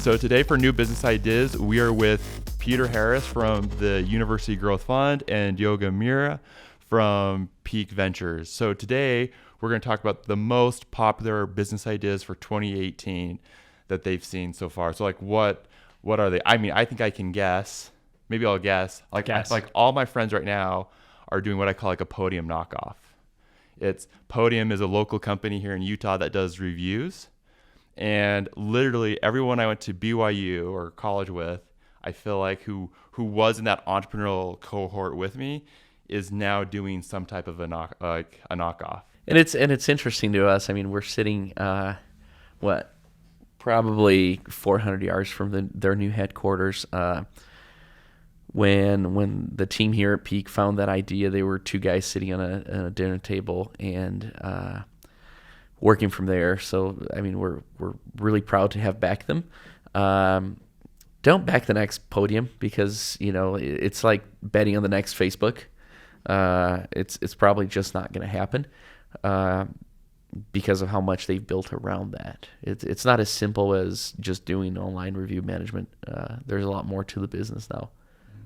So today for New Business Ideas, we are with Peter Harris from the University Growth Fund and Diogo Myrrha from Peak Ventures. So today we're going to talk about the most popular business ideas for 2018 that they've seen so far. So like what are they? I mean, I think I can guess. Maybe I'll guess. Like all my friends right now are doing what I call like a Podium knockoff. Podium is a local company here in Utah that does reviews. And literally everyone I went to BYU or college with, I feel like who was in that entrepreneurial cohort with me is now doing some type of a knockoff. And it's interesting to us. I mean, we're sitting probably 400 yards from their new headquarters. When the team here at Peak found that idea, they were two guys sitting on a dinner table and working from there. So, I mean, we're really proud to have backed them. Don't back the next Podium because, it's like betting on the next Facebook. It's probably just not going to happen because of how much they've built around that. It's not as simple as just doing online review management. There's a lot more to the business now.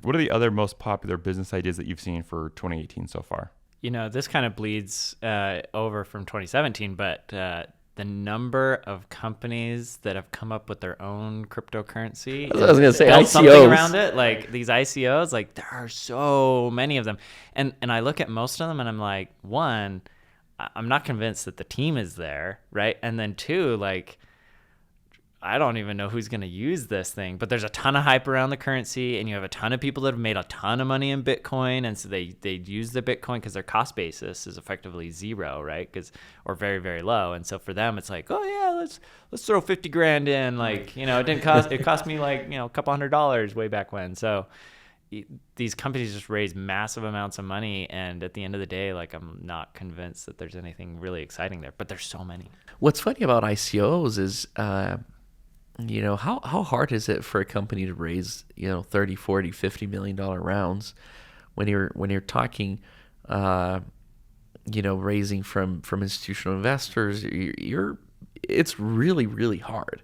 What are the other most popular business ideas that you've seen for 2018 so far? This kind of bleeds over from 2017, but the number of companies that have come up with their own cryptocurrency, I was going to say built ICOs something around it, like these ICOs, like there are so many of them, and I look at most of them and I'm like, one, I'm not convinced that the team is there, right? And then two, like, I don't even know who's going to use this thing, but there's a ton of hype around the currency, and you have a ton of people that have made a ton of money in Bitcoin, and so they use the Bitcoin because their cost basis is effectively zero, right? Or very, very low, and so for them it's like, oh yeah, let's throw 50 grand in, like, it cost me like a couple $100 way back when. So these companies just raise massive amounts of money, and at the end of the day, like, I'm not convinced that there's anything really exciting there, but there's so many. What's funny about ICOs is how hard is it for a company to raise 30, 40, $50 million rounds when you're talking raising from institutional investors? It's really, really hard.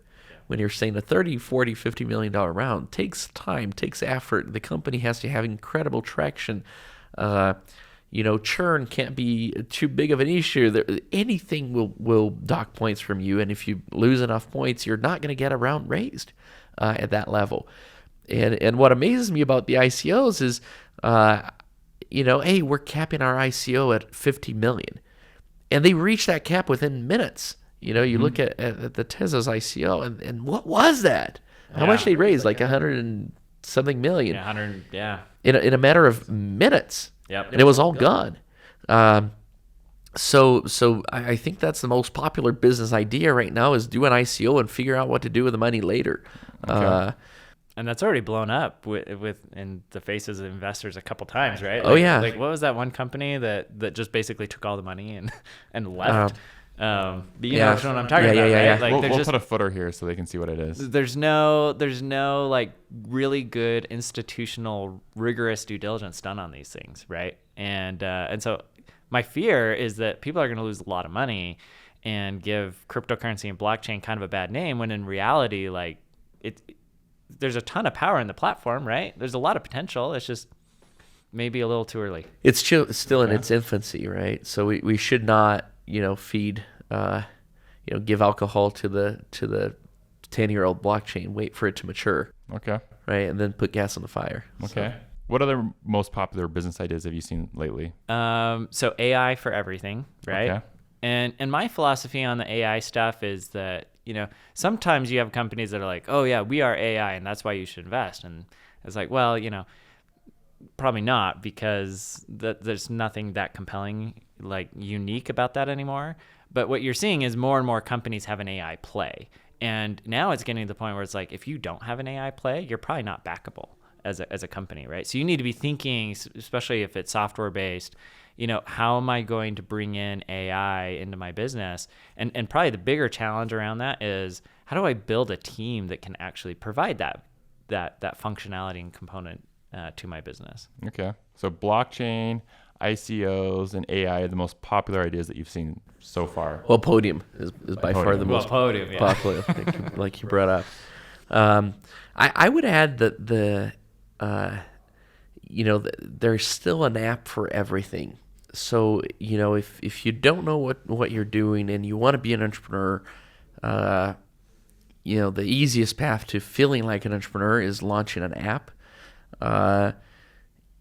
When you're saying a 30, 40, $50 million round takes time, takes effort. The company has to have incredible traction. Churn can't be too big of an issue. Anything will dock points from you, and if you lose enough points, you're not going to get a round raised at that level. And what amazes me about the ICOs is, hey, we're capping our ICO at 50 million, and they reach that cap within minutes. You look at the Tesla's ICO, and what was that? How much they raised? Like 100 and something million. Yeah, 100. Yeah. In a matter of minutes. Yep. And it was all gone. So I think that's the most popular business idea right now is do an ICO and figure out what to do with the money later. Okay. And that's already blown up with in the faces of investors a couple times, right? Oh yeah. Like what was that one company that just basically took all the money and left? But you know what I'm talking about, right? Yeah. Like we'll put a footer here so they can see what it is. There's no like really good institutional rigorous due diligence done on these things, right? And so my fear is that people are going to lose a lot of money and give cryptocurrency and blockchain kind of a bad name, when in reality, like there's a ton of power in the platform, right? There's a lot of potential. It's just maybe a little too early. It's still in its infancy, right? So we should not feed give alcohol to the 10-year-old blockchain, wait for it to mature, okay, right, and then put gas on the fire. Okay. What other most popular business ideas have you seen lately? So AI for everything, right? Okay. And my philosophy on the AI stuff is that sometimes you have companies that are like, oh yeah, we are AI and that's why you should invest, and it's like, well, probably not, because there's nothing that compelling, like unique about that anymore. But what you're seeing is more and more companies have an AI play. And now it's getting to the point where it's like, if you don't have an AI play, you're probably not backable as a company, right? So you need to be thinking, especially if it's software based, how am I going to bring in AI into my business? And probably the bigger challenge around that is, how do I build a team that can actually provide that functionality and component to my business? Okay. So blockchain, ICOs, and AI are the most popular ideas that you've seen so far. Well, Podium is by far the most Podium, popular, like you brought up. I would add that there's still an app for everything. So, if you don't know what you're doing and you want to be an entrepreneur, the easiest path to feeling like an entrepreneur is launching an app. And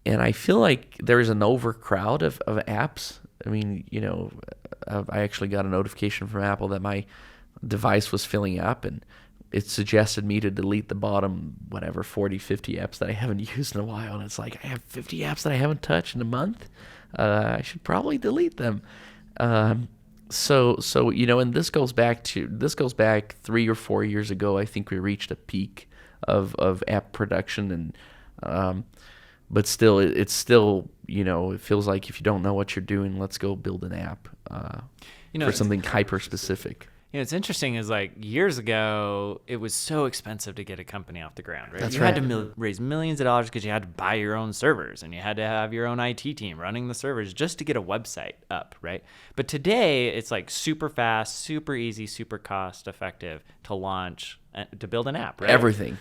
I feel like there's an overcrowd of apps. I mean, I actually got a notification from Apple that my device was filling up, and it suggested me to delete the bottom, 40, 50 apps that I haven't used in a while. And it's like, I have 50 apps that I haven't touched in a month. I should probably delete them. So and this goes back 3 or 4 years ago. I think we reached a peak of app production, and but still, it's still, it feels like if you don't know what you're doing, let's go build an app for something hyper specific. It's interesting is like years ago, it was so expensive to get a company off the ground, right? That's you right. had to raise millions of dollars because you had to buy your own servers and you had to have your own IT team running the servers just to get a website up, right? But today, it's like super fast, super easy, super cost effective to launch, to build an app, right? Everything,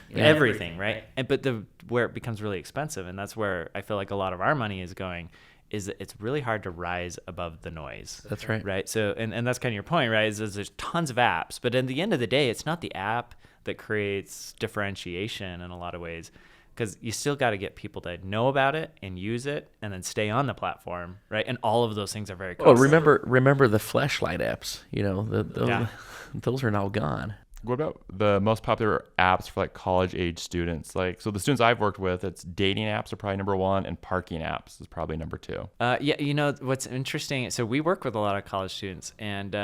right? But where it becomes really expensive, and that's where I feel like a lot of our money is going, is that it's really hard to rise above the noise. That's right. Right. So, and that's kind of your point, right? Is there's tons of apps, but at the end of the day, it's not the app that creates differentiation in a lot of ways, because you still got to get people to know about it and use it and then stay on the platform, right? And all of those things are very costly. Oh, remember the flashlight apps? Those are now gone. What about the most popular apps for like college age students? Like, so the students I've worked with, it's dating apps are probably number one, and parking apps is probably number two. What's interesting, so we work with a lot of college students, and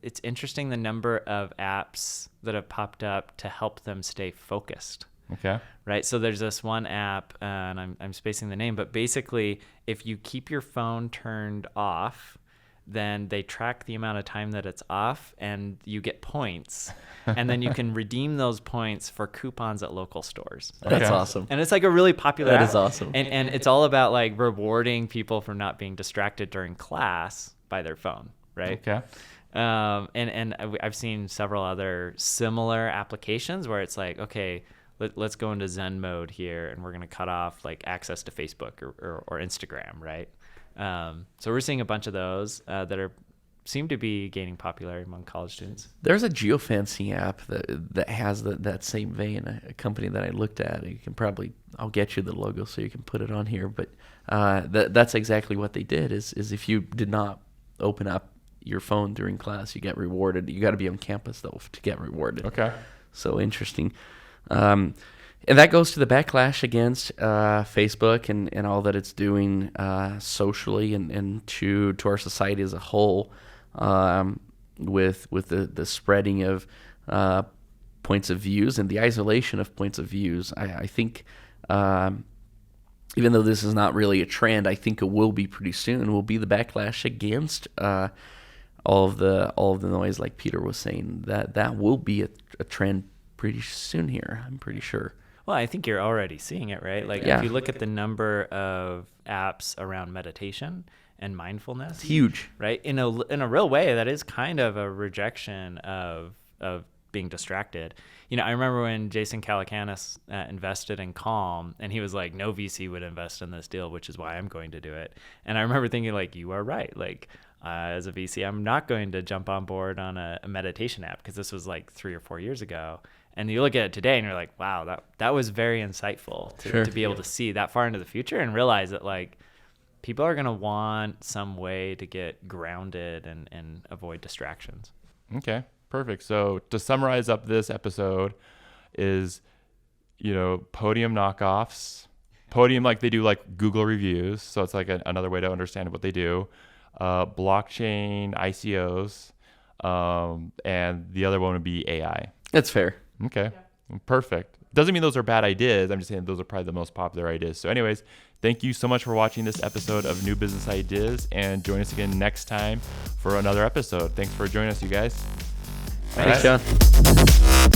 it's interesting the number of apps that have popped up to help them stay focused. Okay. Right. So there's this one app, and I'm spacing the name, but basically, if you keep your phone turned off, then they track the amount of time that it's off, and you get points, and then you can redeem those points for coupons at local stores. That's awesome. And it's like a really popular app. That is awesome. And it's all about like rewarding people for not being distracted during class by their phone, right? Okay. And I've seen several other similar applications where it's like, okay, let's go into Zen mode here, and we're going to cut off like access to Facebook or Instagram, right? So we're seeing a bunch of those that seem to be gaining popularity among college students. There's a geofencing app that has that same vein. A company that I looked at. I'll get you the logo so you can put it on here. But that's exactly what they did. Is if you did not open up your phone during class, you get rewarded. You got to be on campus though to get rewarded. Okay. So interesting. And that goes to the backlash against Facebook and all that it's doing socially and to our society as a whole, with the spreading of points of views and the isolation of points of views. I think even though this is not really a trend, I think it will be pretty soon. Will be the backlash against all of the noise, like Peter was saying. That will be a trend pretty soon here. I'm pretty sure. Well, I think you're already seeing it, right? Like if you look at the number of apps around meditation and mindfulness, it's huge, right? In a real way, that is kind of a rejection of being distracted. I remember when Jason Calacanis invested in Calm, and he was like, no VC would invest in this deal, which is why I'm going to do it. And I remember thinking, like, you are right. Like, as a VC, I'm not going to jump on board on a meditation app, because this was like 3 or 4 years ago. And you look at it today and you're like, wow, that was very insightful to be able to see that far into the future and realize that like people are going to want some way to get grounded and avoid distractions. Okay, perfect. So to summarize up this episode is, Podium knockoffs. Podium, like they do like Google reviews. So it's like another way to understand what they do. Blockchain, ICOs, and the other one would be AI. That's fair. Okay, perfect. Doesn't mean those are bad ideas. I'm just saying those are probably the most popular ideas. So anyways, thank you so much for watching this episode of New Business Ideas, and join us again next time for another episode. Thanks for joining us, you guys. Thanks, John.